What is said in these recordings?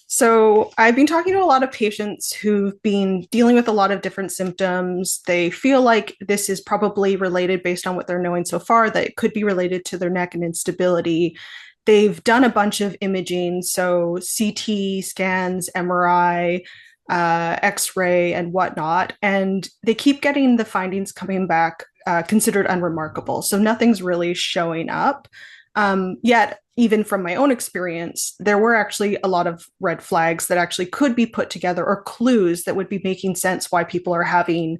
So, I've been talking to a lot of patients who've been dealing with a lot of different symptoms. They feel like this is probably related based on what they're knowing so far, that it could be related to their neck and instability. They've done a bunch of imaging, so CT scans, MRI, X-ray, and whatnot, and they keep getting the findings coming back considered unremarkable. So nothing's really showing up. Yet, even from my own experience, there were actually a lot of red flags that actually could be put together, or clues that would be making sense why people are having,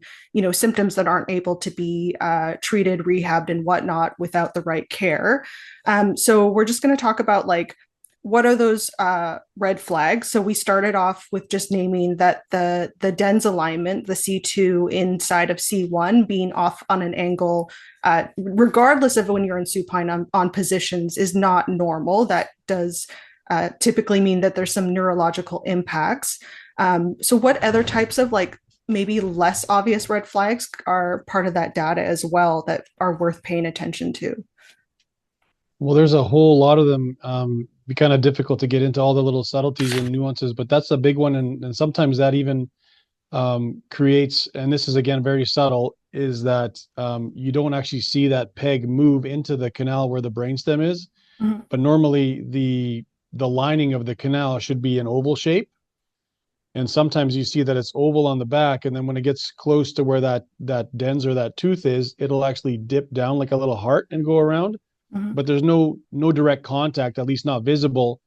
symptoms that aren't able to be treated, rehabbed, and whatnot without the right care. So we're just going to talk about like what are those red flags. So we started off with just naming that the DENS alignment, the C2 inside of C1 being off on an angle, regardless of when you're in supine on positions, is not normal. That does typically mean that there's some neurological impacts. So what other types of like maybe less obvious red flags are part of that data as well that are worth paying attention to? Well, there's a whole lot of them. Be kind of difficult to get into all the little subtleties and nuances, but that's a big one. And sometimes that even creates, and this is again very subtle, is that you don't actually see that peg move into the canal where the brainstem is. Mhm. But normally the lining of the canal should be an oval shape. And sometimes you see that it's oval on the back, and then when it gets close to where that dens or that tooth is, it'll actually dip down like a little heart and go around, Mhm. but there's no direct contact, at least not visible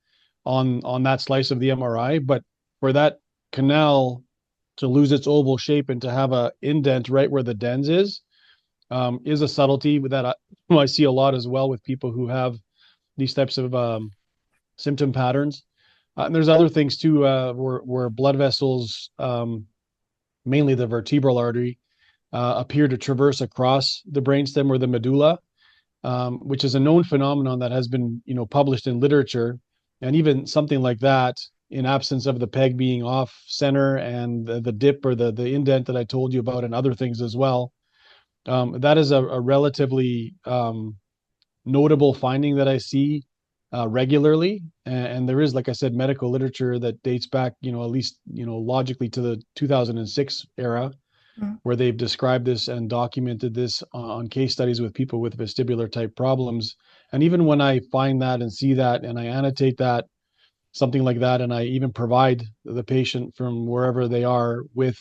on that slice of the MRI. But for that canal to lose its oval shape and to have a indent right where the dens is a subtlety that I see a lot as well with people who have these types of symptom patterns. And there's other things too, where blood vessels, mainly the vertebral artery, appear to traverse across the brainstem or the medulla, which is a known phenomenon that has been, published in literature. And even something like that, in absence of the peg being off center and the dip or the indent that I told you about, and other things as well, that is a relatively notable finding that I see regularly. And there is, like I said, medical literature that dates back, at least, logically to the 2006 era, Mhm. where they've described this and documented this on case studies with people with vestibular type problems. And even when I find that and see that and I annotate that, something like that, and I even provide the patient from wherever they are with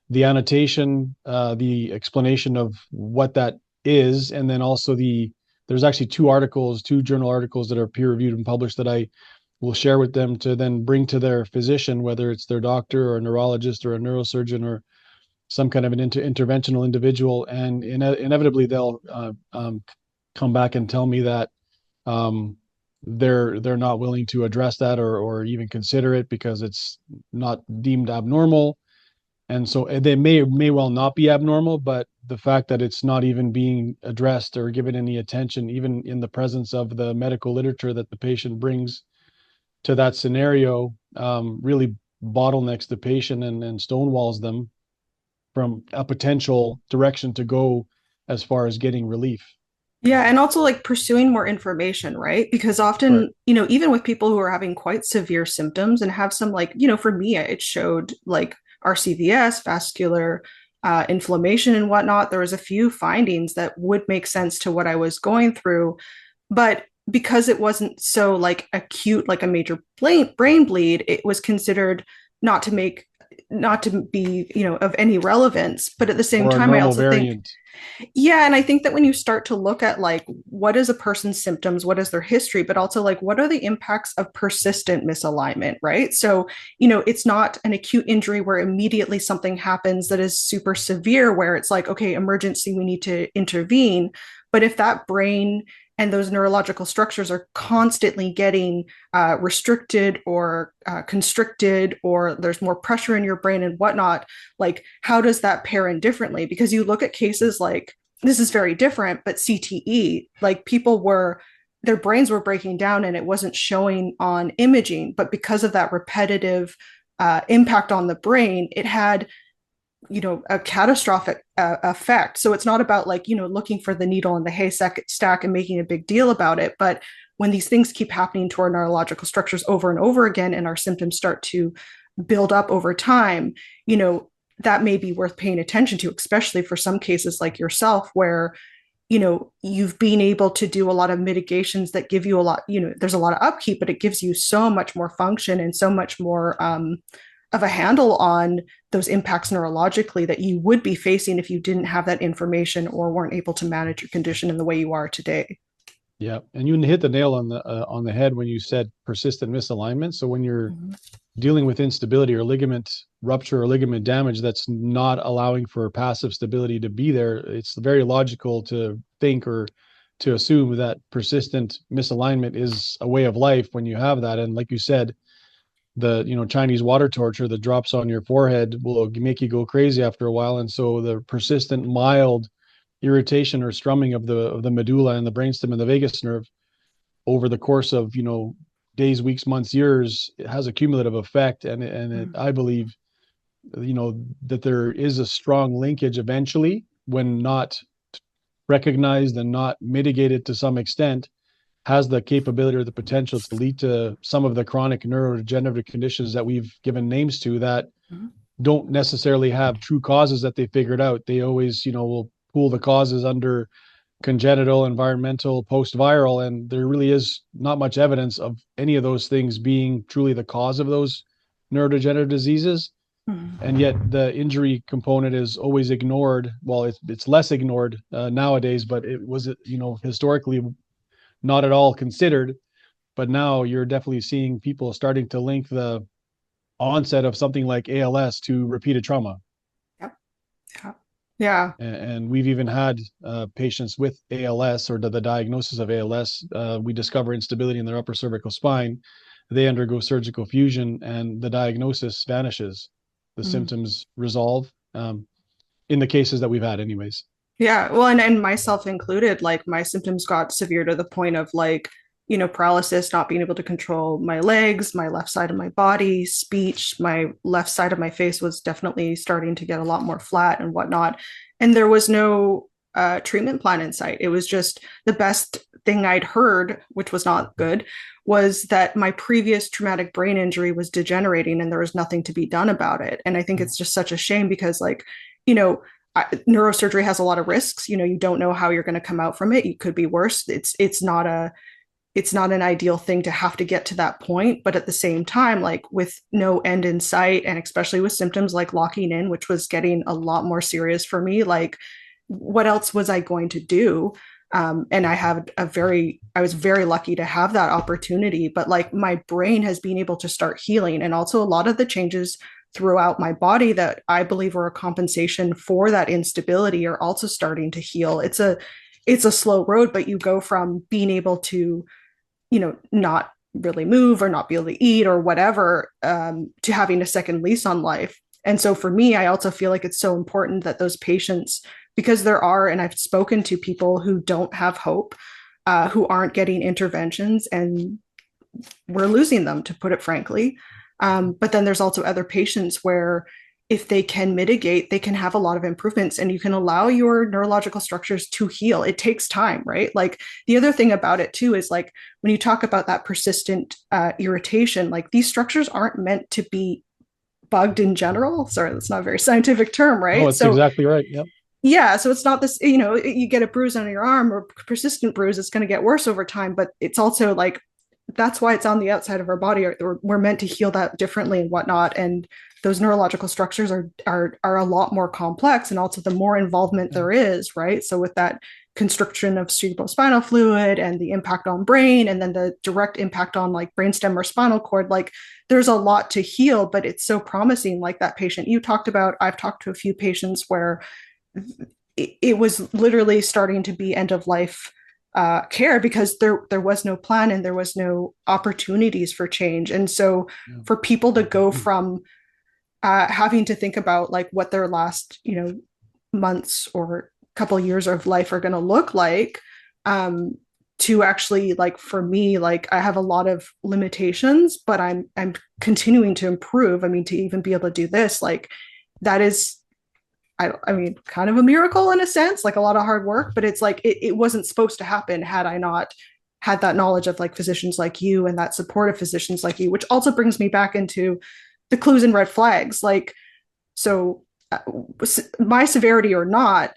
the annotation, the explanation of what that is, and then also there's actually two journal articles that are peer reviewed and published that I will share with them to then bring to their physician, whether it's their doctor or a neurologist or a neurosurgeon or some kind of an interventional individual, and inevitably they'll come back and tell me that um, they're not willing to address that or even consider it because it's not deemed abnormal. And so they may well not be abnormal, but the fact that it's not even being addressed or given any attention, even in the presence of the medical literature that the patient brings to that scenario, really bottlenecks the patient and stonewalls them from a potential direction to go as far as getting relief. Yeah, and also like pursuing more information, right? Because Correct. often, even with people who are having quite severe symptoms and have some like, for me, it showed like RCVS, vascular inflammation and whatnot. There was a few findings that would make sense to what I was going through, but because it wasn't so like acute, like a major brain bleed, it was considered not to make, not to be, of any relevance. But at the same Or a time, I normal also think variant. yeah, and I think that when you start to look at like what is a person's symptoms, what is their history, but also like what are the impacts of persistent misalignment, right? So, it's not an acute injury where immediately something happens that is super severe, where it's like, okay, emergency, we need to intervene. But if that brain and those neurological structures are constantly getting restricted or constricted, or there's more pressure in your brain and whatnot, like how does that pair in differently? Because you look at cases like this is very different, but CTE, like people were their brains were breaking down and it wasn't showing on imaging, but because of that repetitive impact on the brain, it had a catastrophic effect. So it's not about like looking for the needle in the haystack and making a big deal about it, but when these things keep happening to our neurological structures over and over again, and our symptoms start to build up over time, that may be worth paying attention to, especially for some cases like yourself, where you've been able to do a lot of mitigations that give you a lot, there's a lot of upkeep, but it gives you so much more function and so much more of a handle on those impacts neurologically that you would be facing if you didn't have that information or weren't able to manage your condition in the way you are today. Yeah, and you hit the nail on the head when you said persistent misalignment. So when you're dealing with instability or ligament rupture or ligament damage that's not allowing for passive stability to be there, it's very logical to think or to assume that persistent misalignment is a way of life when you have that. And like you said, the Chinese water torture that drops on your forehead will make you go crazy after a while. And so the persistent mild irritation or strumming of the medulla and the brainstem and the vagus nerve over the course of days, weeks, months, years, it has a cumulative effect. I believe that there is a strong linkage eventually, when not recognized and not mitigated to some extent, has the capability or the potential to lead to some of the chronic neurodegenerative conditions that we've given names to, that don't necessarily have true causes that they figured out. They always will pool the causes under congenital, environmental, post-viral, and there really is not much evidence of any of those things being truly the cause of those neurodegenerative diseases. And yet the injury component is always ignored. Well, it's less ignored nowadays, but it was historically not at all considered. But now you're definitely seeing people starting to link the onset of something like ALS to repeated trauma. Yep. Yeah. Yeah. And we've even had patients with ALS, or the diagnosis of ALS. We discover instability in their upper cervical spine. They undergo surgical fusion, and the diagnosis vanishes. The symptoms resolve, in the cases that we've had, anyways. Yeah. Well, and myself included, like my symptoms got severe to the point of like, paralysis, not being able to control my legs, my left side of my body, speech, my left side of my face was definitely starting to get a lot more flat and whatnot. And there was no treatment plan in sight. It was just the best thing I'd heard, which was not good, was that my previous traumatic brain injury was degenerating and there was nothing to be done about it. And I think it's just such a shame because, like, neurosurgery has a lot of risks. You don't know how you're going to come out from it. It could be worse. It's not an ideal thing to have to get to that point. But at the same time, like with no end in sight, and especially with symptoms like locking in, which was getting a lot more serious for me, like what else was I going to do? And I was very lucky to have that opportunity, but like my brain has been able to start healing. And also a lot of the changes throughout my body that I believe were a compensation for that instability are also starting to heal. It's a slow road, but you go from being able to not really move or not be able to eat or whatever, to having a second lease on life. And so for me, I also feel like it's so important that those patients, because and I've spoken to people who don't have hope, who aren't getting interventions, and we're losing them, to put it frankly. But then there's also other patients where if they can mitigate, they can have a lot of improvements, and you can allow your neurological structures to heal. It takes time, right? Like the other thing about it too is like when you talk about that persistent irritation, like these structures aren't meant to be bugged in general. Sorry, that's not a very scientific term, right? Oh, it's exactly right. Yep. Yeah, so it's not this, you get a bruise on your arm or persistent bruise, it's going to get worse over time, but it's also like that's why it's on the outside of our body. We're meant to heal that differently and whatnot. And those neurological structures are a lot more complex, and also the more involvement there is, right? So with that constriction of cerebrospinal fluid and the impact on brain, and then the direct impact on like brainstem or spinal cord, like there's a lot to heal, but it's so promising. Like that patient you talked about, I've talked to a few patients where it was literally starting to be end of life care because there was no plan and there was no opportunities for change. And so for people to go from having to think about like what their last months or couple years of life are going to look like, to actually, like for me, like I have a lot of limitations, but I'm continuing to improve. I mean, to even be able to do this, like that is, I mean, kind of a miracle in a sense, like a lot of hard work, but it's like it wasn't supposed to happen had I not had that knowledge of like physicians like you and that support of physicians like you, which also brings me back into the clues and red flags. Like, so my severity or not,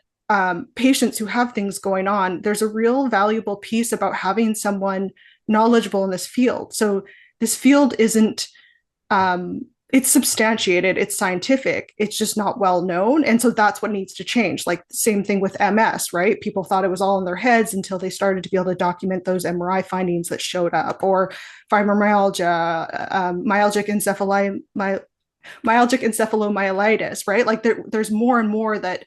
patients who have things going on, there's a real valuable piece about having someone knowledgeable in this field. So this field isn't, it's substantiated, it's scientific, it's just not well known. And so that's what needs to change. Like, same thing with MS, right? People thought it was all in their heads until they started to be able to document those MRI findings that showed up, or fibromyalgia, myalgic encephalomyelitis, right? Like, there's more and more that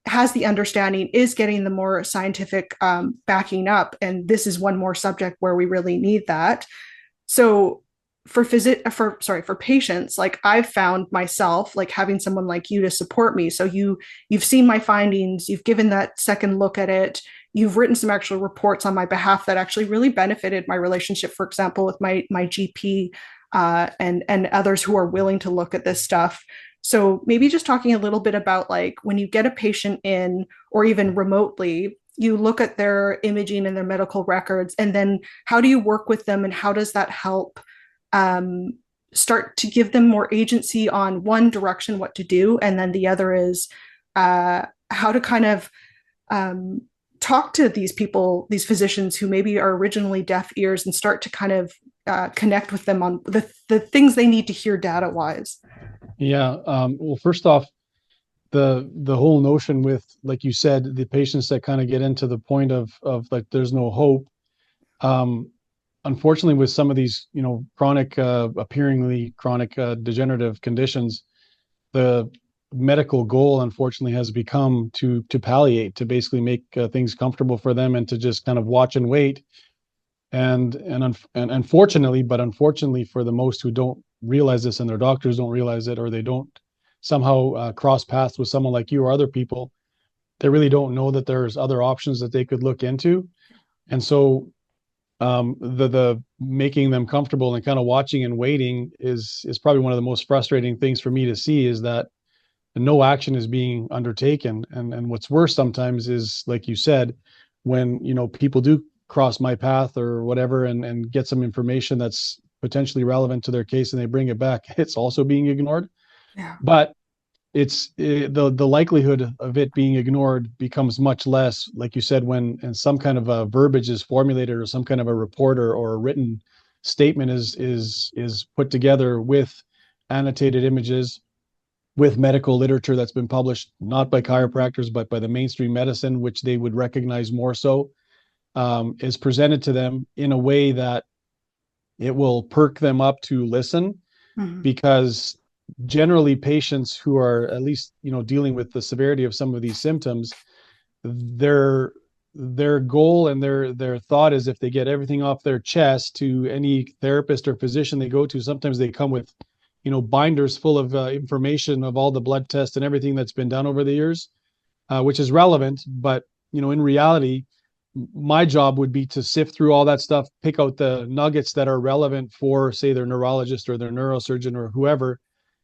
has the understanding, is getting the more scientific backing up. And this is one more subject where we really need that. So for patients, like, I've found myself like having someone like you to support me. So you've seen my findings, you've given that second look at it, you've written some actual reports on my behalf that actually really benefited my relationship, for example, with my GP, and others who are willing to look at this stuff. So maybe just talking a little bit about, like, when you get a patient in, or even remotely, you look at their imaging and their medical records, and then how do you work with them, and how does that help um, start to give them more agency on one direction, what to do, and then the other is how to kind of talk to these people, these physicians who maybe are originally deaf ears, and start to kind of connect with them on the things they need to hear data wise. Yeah. Well, first off, the whole notion with, like you said, the patients that kind of get into the point of like there's no hope. Um, Unfortunately, with some of these, chronic, appearingly chronic degenerative conditions, the medical goal, unfortunately, has become to palliate, to basically make things comfortable for them, and to just kind of watch and wait. And unfortunately, but unfortunately for the most who don't realize this, and their doctors don't realize it, or they don't somehow cross paths with someone like you or other people, they really don't know that there's other options that they could look into. And so the making them comfortable and kind of watching and waiting is probably one of the most frustrating things for me to see, is that no action is being undertaken. And what's worse sometimes is, like you said, when people do cross my path or whatever, and get some information that's potentially relevant to their case, and they bring it back, it's also being ignored. Yeah. But the likelihood of it being ignored becomes much less, like you said, when and some kind of a verbiage is formulated, or some kind of a report or a written statement is put together with annotated images, with medical literature that's been published not by chiropractors but by the mainstream medicine, which they would recognize more so, is presented to them in a way that it will perk them up to listen. Mm-hmm. Because generally patients who are at least dealing with the severity of some of these symptoms, their goal and their thought is, if they get everything off their chest to any therapist or physician they go to, sometimes they come with binders full of information of all the blood tests and everything that's been done over the years, which is relevant. But in reality, my job would be to sift through all that stuff, pick out the nuggets that are relevant for, say, their neurologist or their neurosurgeon or whoever,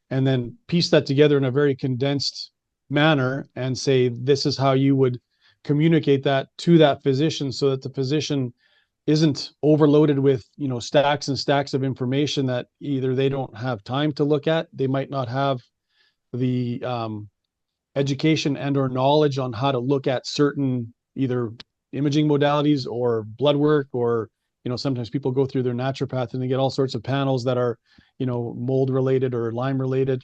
and then piece that together in a very condensed manner, and say, this is how you would communicate that to that physician, so that the physician isn't overloaded with stacks and stacks of information that either they don't have time to look at, they might not have the education and or knowledge on how to look at certain either imaging modalities or blood work, or sometimes people go through their naturopath and they get all sorts of panels that are mold related or Lyme related,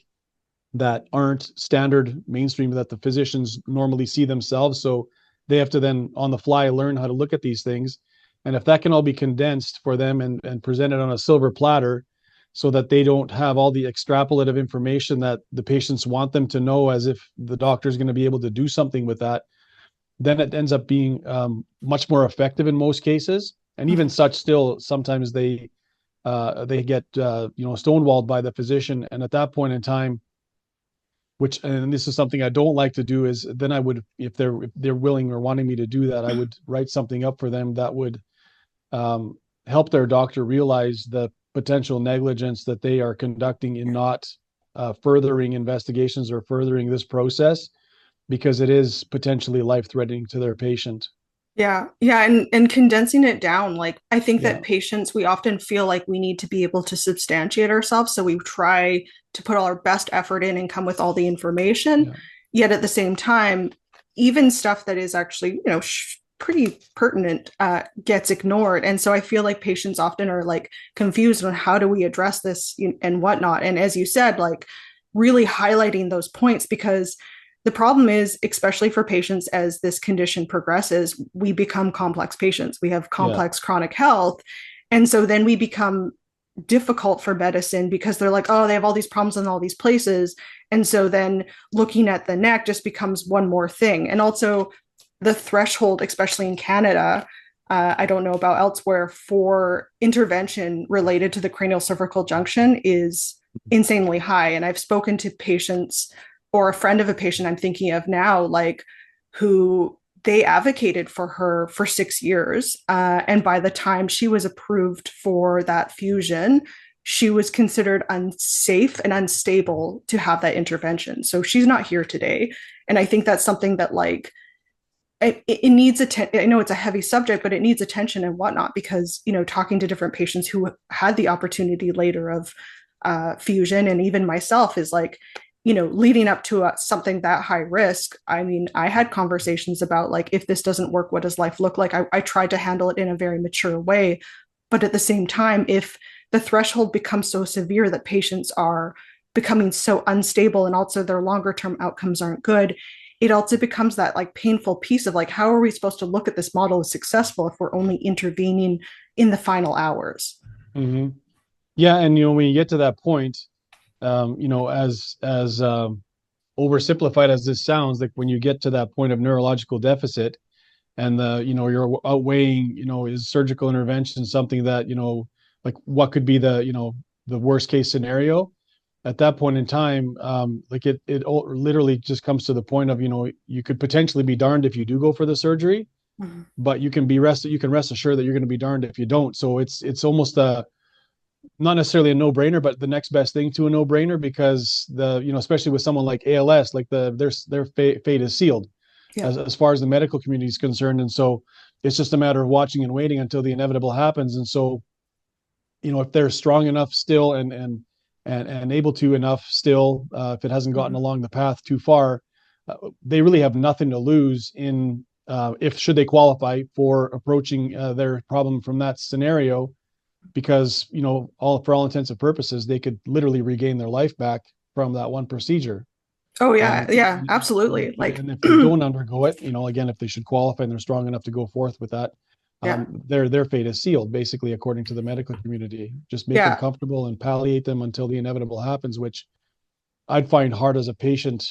that aren't standard mainstream, that the physicians normally see themselves. So they have to then on the fly learn how to look at these things. And if that can all be condensed for them and presented on a silver platter, so that they don't have all the extrapolative information that the patients want them to know, as if the doctor is going to be able to do something with that, then it ends up being much more effective in most cases. And even such, still sometimes they get stonewalled by the physician. And at that point in time, and this is something I don't like to do, is then I would, if they're willing or wanting me to do that, I would write something up for them that would help their doctor realize the potential negligence that they are conducting in not furthering investigations or furthering this process, because it is potentially life-threatening to their patient. Yeah, and condensing it down, like I think that Yeah, patients, we often feel like we need to be able to substantiate ourselves, so we try to put all our best effort in and come with all the information. yeah, Yet at the same time, even stuff that is actually, pretty pertinent gets ignored. And so I feel like patients often are like confused on how do we address this and whatnot. And as you said, like really highlighting those points, because the problem is, especially for patients as this condition progresses, we become complex patients. We have yeah, complex chronic health. And so then we become difficult for medicine because they're like, oh, they have all these problems in all these places. And so then looking at the neck just becomes one more thing. And also the threshold, especially in Canada, I don't know about elsewhere, for intervention related to the cranial cervical junction is insanely high. And I've spoken to patients, or a friend of a patient I'm thinking of now, like who they advocated for her for 6 years. And by the time she was approved for that fusion, she was considered unsafe and unstable to have that intervention. So she's not here today. And I think that's something that, like, it needs attention. I know it's a heavy subject, but it needs attention and whatnot, because, talking to different patients who had the opportunity later of fusion, and even myself, is like, leading up to something that high risk. I mean, I had conversations about, like, if this doesn't work, what does life look like? I tried to handle it in a very mature way. But at the same time, if the threshold becomes so severe that patients are becoming so unstable and also their longer term outcomes aren't good, it also becomes that like painful piece of like, how are we supposed to look at this model as successful if we're only intervening in the final hours? hmm yeah. And when you get to that point, as oversimplified as this sounds, like when you get to that point of neurological deficit, and you're outweighing, is surgical intervention something that, like what could be the worst case scenario at that point in time. Like it literally just comes to the point of, you could potentially be darned if you do go for the surgery, Mm-hmm. but you can rest assured that you're going to be darned if you don't. So it's almost a not necessarily a no-brainer, but the next best thing to a no-brainer, because especially with someone like ALS, like their fate is sealed Yeah. as far as the medical community is concerned. And so it's just a matter of watching and waiting until the inevitable happens. And so, if they're strong enough still, and able to enough still, if it hasn't gotten Mm-hmm. along the path too far, they really have nothing to lose in, if should they qualify for approaching their problem from that scenario, because all for all intents and purposes they could literally regain their life back from that one procedure. Oh yeah, And yeah, absolutely. Like, and if they don't undergo it, again, if they should qualify and they're strong enough to go forth with that, yeah, their fate is sealed, basically, according to the medical community. Just make them yeah, comfortable and palliate them until the inevitable happens, which I'd find hard as a patient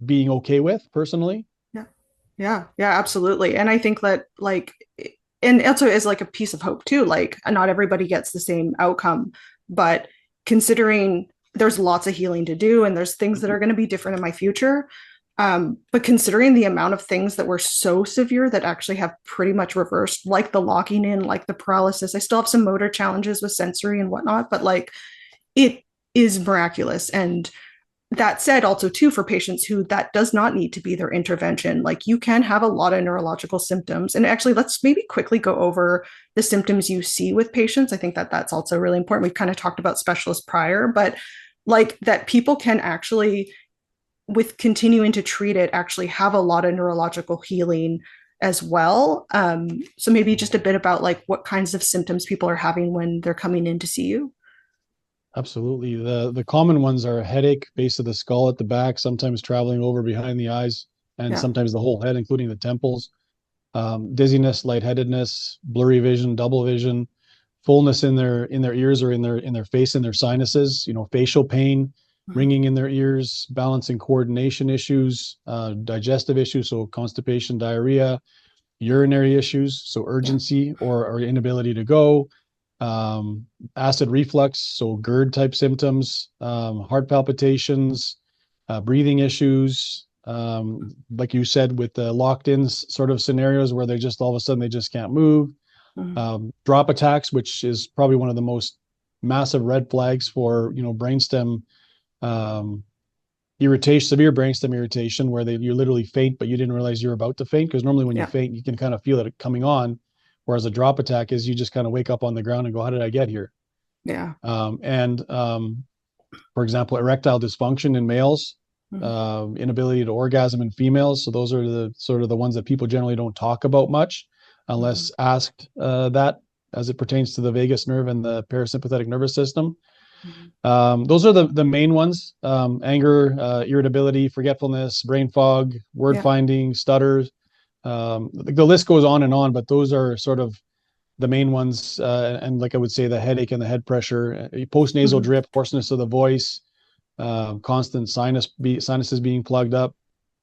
being okay with personally. yeah, yeah, absolutely. And I think that, like, and also is like a piece of hope too. Like, not everybody gets the same outcome, but considering there's lots of healing to do and there's things that are going to be different in my future. But considering the amount of things that were so severe that actually have pretty much reversed, like the locking in, like the paralysis, I still have some motor challenges with sensory and whatnot, but like it is miraculous. And that said, also too, for patients who that does not need to be their intervention, like you can have a lot of neurological symptoms. And actually, let's maybe quickly go over the symptoms you see with patients. I think that that's also really important. We've kind of talked about specialists prior, but like that people can actually, with continuing to treat it, actually have a lot of neurological healing as well. So maybe just a bit about like what kinds of symptoms people are having when they're coming in to see you. Absolutely. The common ones are headache, base of the skull at the back, sometimes traveling over behind the eyes, and Yeah. sometimes the whole head, including the temples. Dizziness, lightheadedness, blurry vision, double vision, fullness in their ears, or in their face, in their sinuses. Facial pain, Mhm. ringing in their ears, balance and coordination issues, digestive issues, so constipation, diarrhea, urinary issues, so Yeah. urgency or inability to go, acid reflux, so GERD type symptoms, heart palpitations, breathing issues, like you said, with the locked in sort of scenarios where they just all of a sudden they just can't move, Mhm. drop attacks, which is probably one of the most massive red flags for brainstem um, irritation, severe brainstem irritation, where you literally faint, but you didn't realize you're about to faint. Because normally when you Yeah. faint, you can kind of feel it coming on. Whereas a drop attack is you just kind of wake up on the ground and go, how did I get here? Yeah. And for example, erectile dysfunction in males, Mhm. inability to orgasm in females. So those are the sort of the ones that people generally don't talk about much Mhm. unless asked that as it pertains to the vagus nerve and the parasympathetic nervous system. Mhm. Those are the main ones: anger, irritability, forgetfulness, brain fog, word Yeah. finding, stutters. The list goes on, but those are sort of the main ones. And like I would say, the headache and the head pressure, postnasal Mhm. drip, hoarseness of the voice, constant sinuses being plugged up.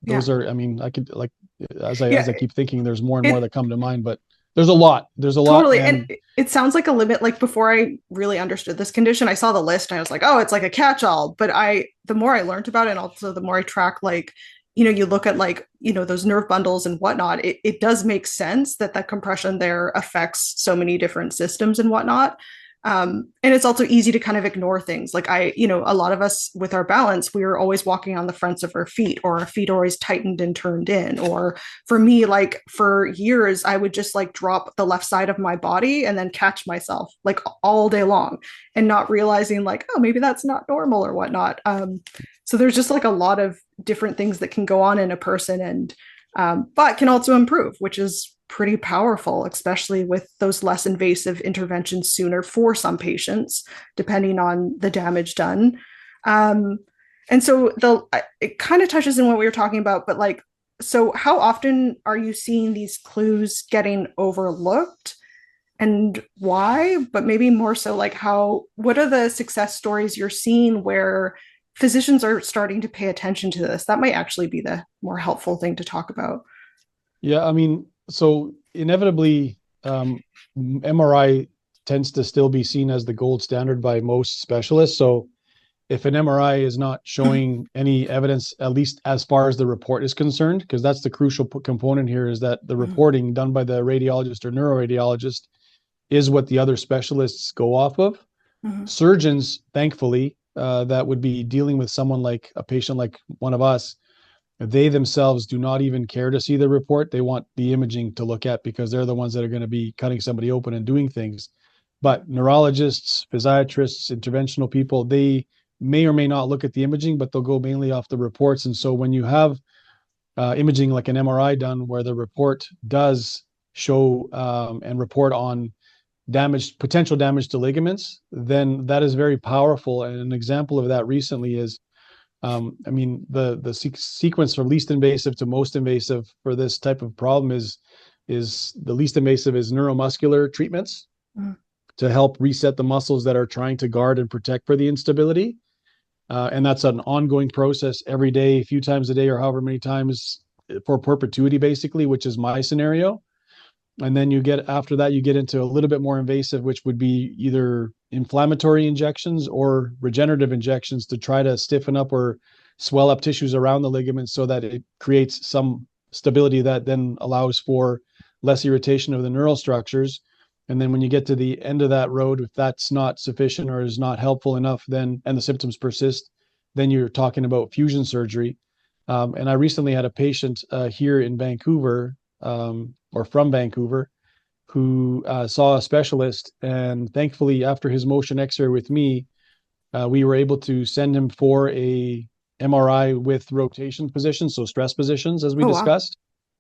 Yeah. Those are, I mean, I could like as Yeah. I keep thinking, there's more and more It that come to mind, but there's a lot. There's a lot, totally. And and it sounds like a limit. Like before I really understood this condition, I saw the list and I was like, oh, it's like a catch-all. But the more I learned about it, and also the more I track, like, you look at like, those nerve bundles and whatnot, it does make sense that that compression there affects so many different systems and whatnot. And it's also easy to kind of ignore things. Like a lot of us with our balance, we are always walking on the fronts of our feet, or our feet are always tightened and turned in. Or for me, like for years, I would just like drop the left side of my body and then catch myself like all day long and not realizing like, oh, maybe that's not normal or whatnot. So there's just like a lot of different things that can go on in a person, and but can also improve, which is pretty powerful, especially with those less invasive interventions sooner for some patients, depending on the damage done. Um, and so it kind of touches on what we were talking about, but like, so how often are you seeing these clues getting overlooked and why? But maybe more so like what are the success stories you're seeing where physicians are starting to pay attention to this? That might actually be the more helpful thing to talk about. yeah, I mean, so inevitably, MRI tends to still be seen as the gold standard by most specialists. So if an MRI is not showing any evidence, at least as far as the report is concerned, because that's the crucial component here, is that the Mhm. reporting done by the radiologist or neuroradiologist is what the other specialists go off of. Mhm. Surgeons, thankfully, that would be dealing with someone like a patient like one of us, they themselves do not even care to see the report. They want the imaging to look at because they're the ones that are going to be cutting somebody open and doing things. But neurologists, physiatrists, interventional people, they may or may not look at the imaging, but they'll go mainly off the reports. And so when you have imaging like an MRI done where the report does show and report on potential damage to ligaments, then that is very powerful. And an example of that recently is I mean, the sequence from least invasive to most invasive for this type of problem is the least invasive is neuromuscular treatments Mhm. to help reset the muscles that are trying to guard and protect for the instability. And that's an ongoing process every day, a few times a day, or however many times for perpetuity, basically, which is my scenario. And then after that, you get into a little bit more invasive, which would be either inflammatory injections or regenerative injections to try to stiffen up or swell up tissues around the ligaments so that it creates some stability that then allows for less irritation of the neural structures. And then when you get to the end of that road, if that's not sufficient or is not helpful enough, then and the symptoms persist, then you're talking about fusion surgery. And I recently had a patient here in Vancouver or from Vancouver who saw a specialist. And thankfully, after his motion X-ray with me, we were able to send him for a MRI with rotation positions, so stress positions, as we Oh, wow. discussed.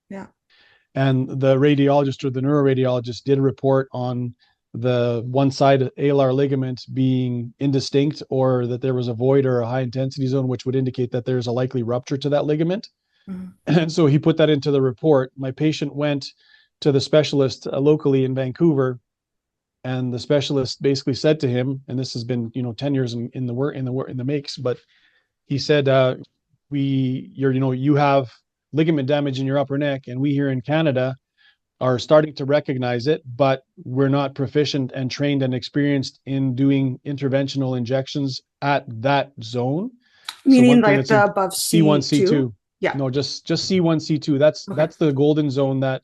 Yeah. And the radiologist or the neuroradiologist did report on the one side alar ligament being indistinct, or that there was a void or a high intensity zone, which would indicate that there's a likely rupture to that ligament. Mhm. And so he put that into the report. My patient went to the specialist locally in Vancouver, and the specialist basically said to him, and this has been 10 years in the work in the makes, but he said, you have ligament damage in your upper neck, and we here in Canada are starting to recognize it, but we're not proficient and trained and experienced in doing interventional injections at that zone. So Meaning one thing like that's the in above C1, C2? C2, Yeah. no, just C1, C2. That's Okay. that's the golden zone that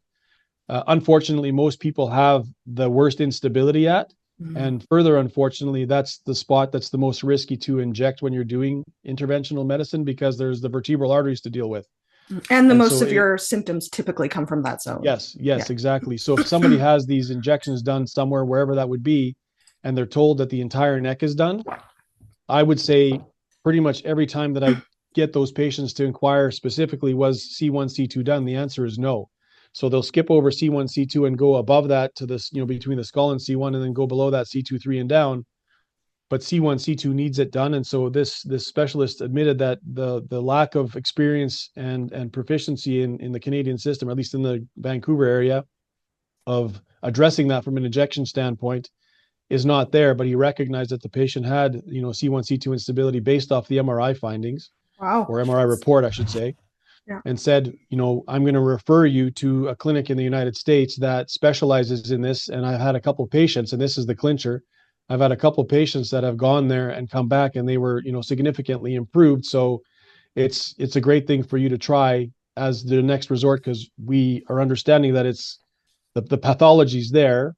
unfortunately most people have the worst instability at. Mhm. And further, unfortunately, that's the spot that's the most risky to inject when you're doing interventional medicine because there's the vertebral arteries to deal with. And the And most so it, severe symptoms typically come from that zone. yes, yes, Yeah. exactly. So if somebody has these injections done somewhere, wherever that would be, and they're told that the entire neck is done, I would say pretty much every time that I get those patients to inquire specifically, was C1, C2 done? The answer is no. So they'll skip over C1, C2 and go above that to this, between the skull and C1, and then go below that C2, 3 and down. But C1, C2 needs it done. And so this specialist admitted that the lack of experience and proficiency in the Canadian system, or at least in the Vancouver area, of addressing that from an injection standpoint is not there, but he recognized that the patient had, C1, C2 instability based off the MRI findings, Wow. or MRI report, I should say, Yeah. and said, I'm going to refer you to a clinic in the United States that specializes in this. And I've had a couple of patients, and this is the clincher. I've had a couple of patients that have gone there and come back, and they were, significantly improved. So it's a great thing for you to try as the next resort, because we are understanding that it's the pathology's there.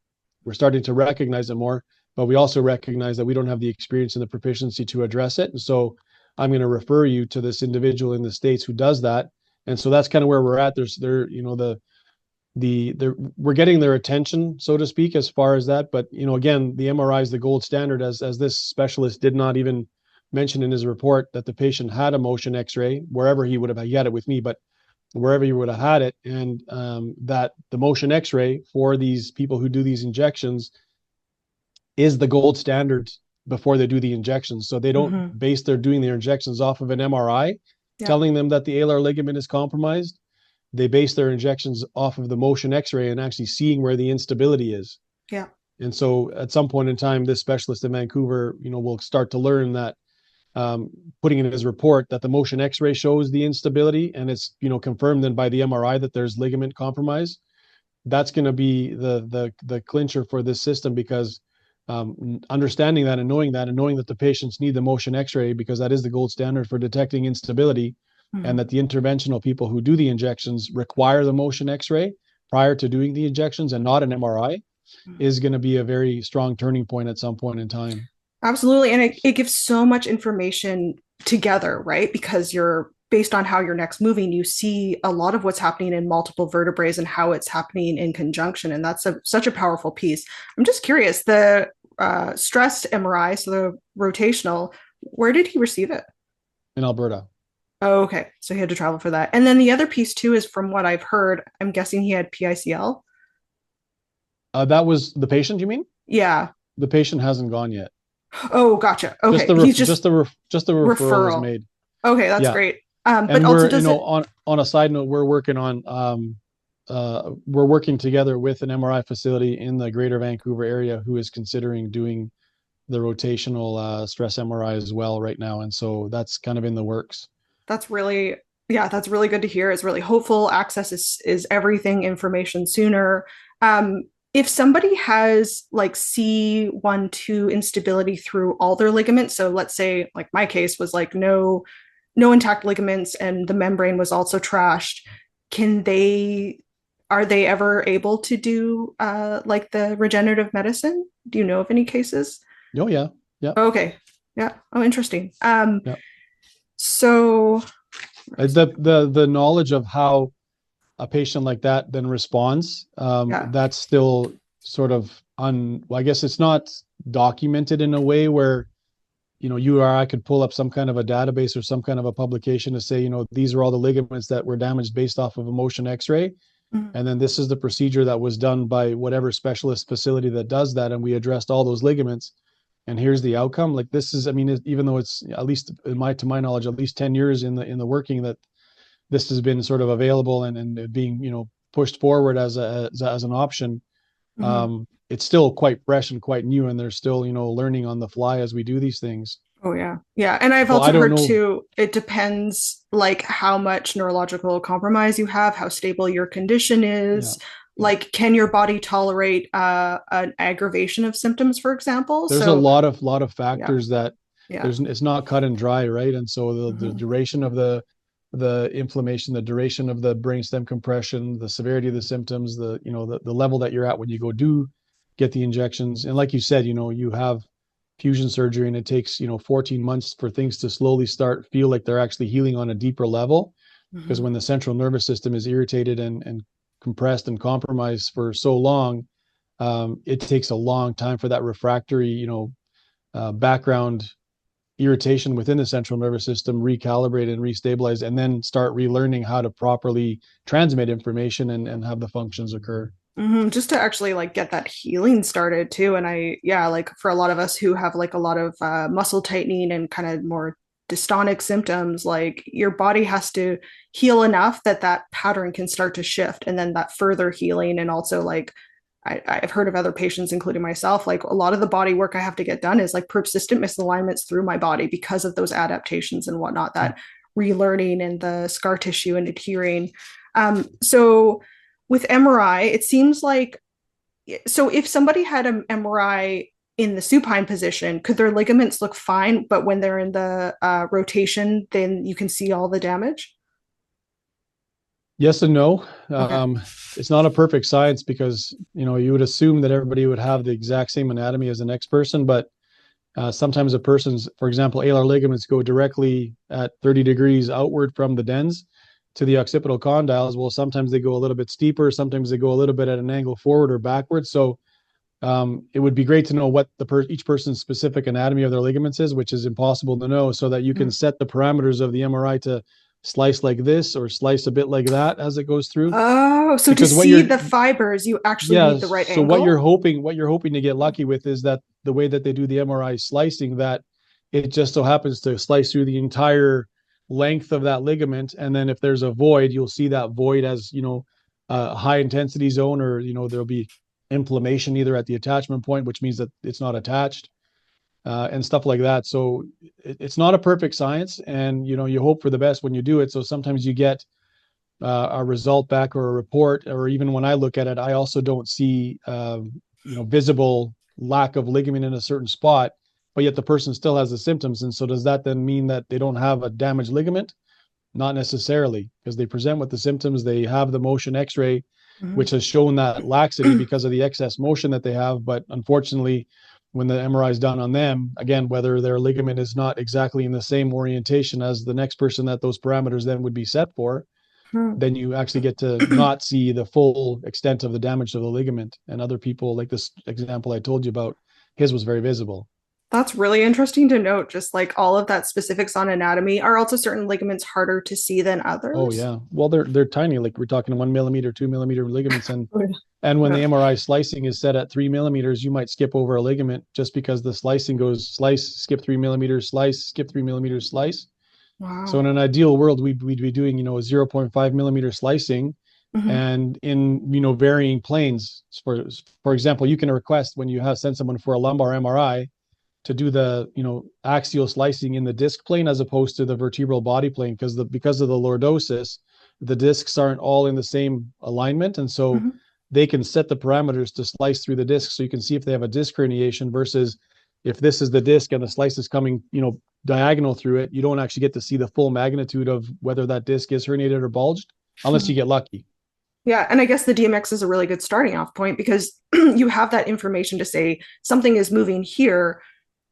We're starting to recognize it more, but we also recognize that we don't have the experience and the proficiency to address it. And so I'm going to refer you to this individual in the States who does that. And so that's kind of where we're at. We're getting their attention, so to speak, as far as that. But, again, the MRI is the gold standard, as this specialist did not even mention in his report that the patient had a motion X-ray wherever he had it with me, but wherever you would have had it, and that the motion X-ray for these people who do these injections is the gold standard before they do the injections. So they don't Mm-hmm. base their doing their injections off of an MRI Yeah. telling them that the alar ligament is compromised. They base their injections off of the motion X-ray and actually seeing where the instability is. Yeah. And so at some point in time, this specialist in Vancouver, will start to learn that, putting in his report that the motion X-ray shows the instability, and it's confirmed then by the MRI that there's ligament compromise. That's going to be the clincher for this system, because understanding that and knowing that the patients need the motion X-ray, because that is the gold standard for detecting instability, Mm-hmm. and that the interventional people who do the injections require the motion X-ray prior to doing the injections and not an MRI, is going to be a very strong turning point at some point in time. Absolutely. And it gives so much information together, right? Because you're based on how your neck's moving, you see a lot of what's happening in multiple vertebrae and how it's happening in conjunction. And that's such a powerful piece. I'm just curious, the stress MRI, so the rotational, where did he receive it? In Alberta. Oh, okay. So he had to travel for that. And then the other piece too is, from what I've heard, I'm guessing he had PICL. That was the patient, you mean? Yeah. The patient hasn't gone yet. Oh, gotcha. Just Okay. the He's ref- just just the referral is referral. made. Okay, that's Yeah. great. But And also, we're, does it? on a side note, we're working together with an MRI facility in the Greater Vancouver area who is considering doing the rotational stress MRI as well right now, and so that's kind of in the works. That's really, yeah, that's really good to hear. It's really hopeful. Access is everything. Information sooner. If somebody has like C1, 2 instability through all their ligaments, so let's say like my case was like no intact ligaments and the membrane was also trashed, can they are they ever able to do like the regenerative medicine? Do you know of any cases? Oh yeah, yeah, Okay. Yeah. Oh, interesting. yeah. So The knowledge of how a patient like that then responds, yeah. that's still sort of well, I guess it's not documented in a way where, you or I could pull up some kind of a database or some kind of a publication to say, these are all the ligaments that were damaged based off of a motion X-ray. Mhm. And then this is the procedure that was done by whatever specialist facility that does that. And we addressed all those ligaments. And here's the outcome. Like, this is, I mean, even though it's, at least to my knowledge, at least 10 years in the working, that this has been sort of available and being, pushed forward as an option. Mhm. It's still quite fresh and quite new, and they're still, learning on the fly as we do these things. Oh yeah. Yeah. And I've So I also don't heard know. too, it depends like how much neurological compromise you have, how stable your condition Yeah. is. Yeah. Like, can your body tolerate an aggravation of symptoms, for example? There's a So lot of yeah, factors that yeah. it's not cut and dry, right? And so the Mhm. duration of the inflammation, the duration of the brainstem compression, the severity of the symptoms, the level that you're at when you go do get the injections. And like you said, you have fusion surgery and it takes, 14 months for things to slowly feel like they're actually healing on a deeper level. Because Mm-hmm. when the central nervous system is irritated and compressed and compromised for so long, it takes a long time for that refractory, background irritation within the central nervous system recalibrate and restabilize, and then start relearning how to properly transmit information and have the functions occur. Just to actually like get that healing started too. And yeah, like for a lot of us who have like a lot of muscle tightening and kind of more dystonic symptoms, like your body has to heal enough that that pattern can start to shift, and then that further healing. And also like I've heard of other patients, including myself, like a lot of the body work I have to get done is like persistent misalignments through my body because of those adaptations and whatnot, that relearning and the scar tissue and adhering. So with MRI, it seems like, so if somebody had an MRI in the supine position, could their ligaments look fine, but when they're in the rotation, then you can see all the damage? Yes and no. Okay. It's not a perfect science because you would assume that everybody would have the exact same anatomy as the next person, but sometimes a person's, for example, alar ligaments go directly at 30 degrees outward from the dens to the occipital condyles. Well, sometimes they go a little bit steeper, sometimes they go a little bit at an angle forward or backwards. So it would be great to know what each person's specific anatomy of their ligaments is, which is impossible to know, so that you can set the parameters of the MRI to slice like this or slice a bit like that as it goes through. Oh, so to Because see the fibers, you actually yeah, need the right so what you're angle? hoping to get lucky with is that the way that they do the MRI slicing, that it just so happens to slice through the entire length of that ligament, and then if there's a void, you'll see that void as a high intensity zone, or there'll be inflammation either at the attachment point, which means that it's not attached, and stuff like that. So it's not a perfect science, and you hope for the best when you do it. So sometimes you get a result back or a report, or even when I look at it, I also don't see visible lack of ligament in a certain spot, but yet the person still has the symptoms. And so does that then mean that they don't have a damaged ligament? Not necessarily, because they present with the symptoms. They have the motion X-ray, which has shown that laxity because of the excess motion that they have. But unfortunately, when the MRI is done on them, again, whether their ligament is not exactly in the same orientation as the next person that those parameters then would be set for, then you actually get to not see the full extent of the damage to the ligament. And other people, like this example I told you about, his was very visible. That's really interesting to note. Just like all of that specifics on anatomy. Are also certain ligaments harder to see than Oh others? yeah. Well, they're tiny. Like we're talking 1 millimeter, 2 millimeter ligaments, Oh, yeah. and when the Yeah. MRI slicing is set at 3 millimeters, you might skip over a ligament just because the slicing goes slice, skip 3 millimeters, slice, skip 3 millimeters, slice. So in Wow. an ideal world, we'd be doing a 0.5 millimeter slicing, Hmm. and in varying planes. For example, you can request when you have send someone for a lumbar MRI to do the axial slicing in the disc plane as opposed to the vertebral body plane, because of the lordosis, the discs aren't all in the same alignment, and so Hmm. they can set the parameters to slice through the disc, so you can see if they have a disc herniation, versus if this is the disc and the slice is coming diagonal through it, you don't actually get to see the full magnitude of whether that disc is herniated or bulged unless you get lucky. Yeah, and I guess the DMX is a really good starting off point because you have that information to say something is moving here.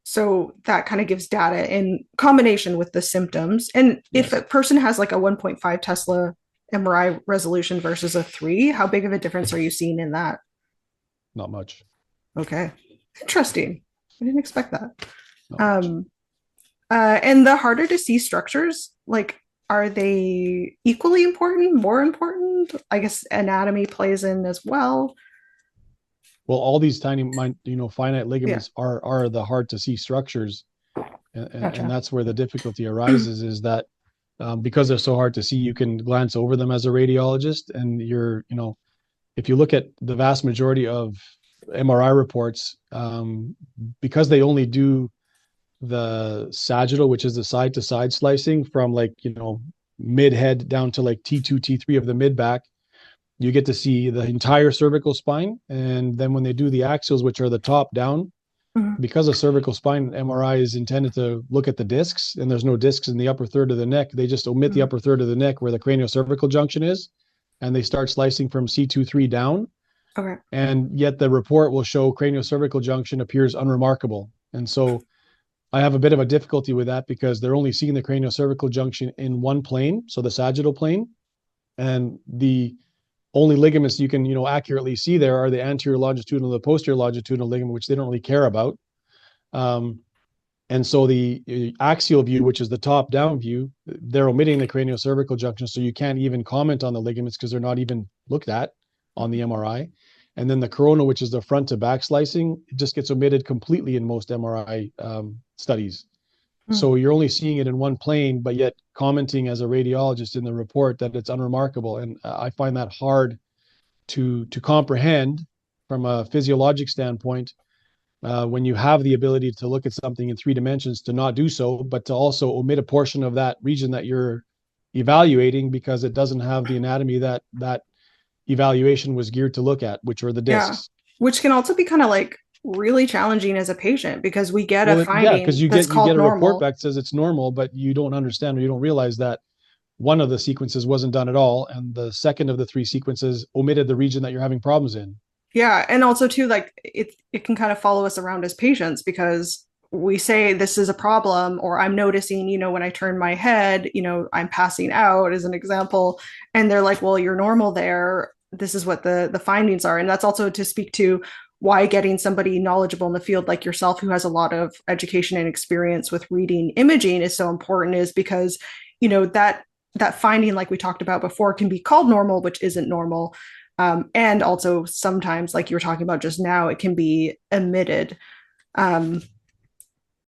So that kind of gives data in combination with the symptoms. And if a Yes. person has like a 1.5 Tesla MRI resolution versus a 3, how big of a difference are you seeing in that? Not much. Okay. Interesting. I didn't expect that. Not much. Um, and the harder to see structures, like, are they equally important, more important? I guess anatomy plays in as well. Well, all these tiny, finite Yeah, ligaments are the hard to see structures, and gotcha. that's where the difficulty arises. Is that because they're so hard to see, you can glance over them as a radiologist, and if you look at the vast majority of MRI reports, because they only do the sagittal, which is the side to side slicing from like mid head down to like T2, T3 of the mid back, you get to see the entire cervical spine. And then when they do the axials, which are the top down, Mhm. because a cervical spine MRI is intended to look at the discs, and there's no discs in the upper third of the neck, they just omit the Mhm. upper third of the neck where the craniocervical junction is, and they start slicing from C2, 3 down. Okay. and yet the report will show craniocervical junction appears unremarkable. And so I have a bit of a difficulty with that because they're only seeing the craniocervical junction in one plane, so the sagittal plane, and the only ligaments you can, accurately see there are the anterior longitudinal, the posterior longitudinal ligament, which they don't really care about. Um, and so the axial view, which is the top-down view, they're omitting the craniocervical junction, so you can't even comment on the ligaments because they're not even looked at on the MRI. And then the corona, which is the front to back slicing, it just gets omitted completely in most MRI studies. Mm. So you're only seeing it in one plane, but yet commenting as a radiologist in the report that it's unremarkable. And I find that hard to comprehend from a physiologic standpoint, when you have the ability to look at something in 3 dimensions, to not do so, but to also omit a portion of that region that you're evaluating because it doesn't have the anatomy that evaluation was geared to look at, which are the Yeah. discs. Which can also be kind of like really challenging as a patient because we get a Well, yeah, because finding you that's get you called get a report normal. back that says it's normal, but you don't understand or you don't realize that one of the sequences wasn't done at all, and the second of the three sequences omitted the region that you're having problems in. Yeah, and also too, like it can kind of follow us around as patients because we say this is a problem, or I'm noticing, when I turn my head, I'm passing out as an example, and they're like, well, you're normal there. This is what the findings are, and that's also to speak to why getting somebody knowledgeable in the field like yourself, who has a lot of education and experience with reading imaging, is so important. Is because that finding, like we talked about before, can be called normal, which isn't normal. And also sometimes, like you were talking about just now, it can be omitted.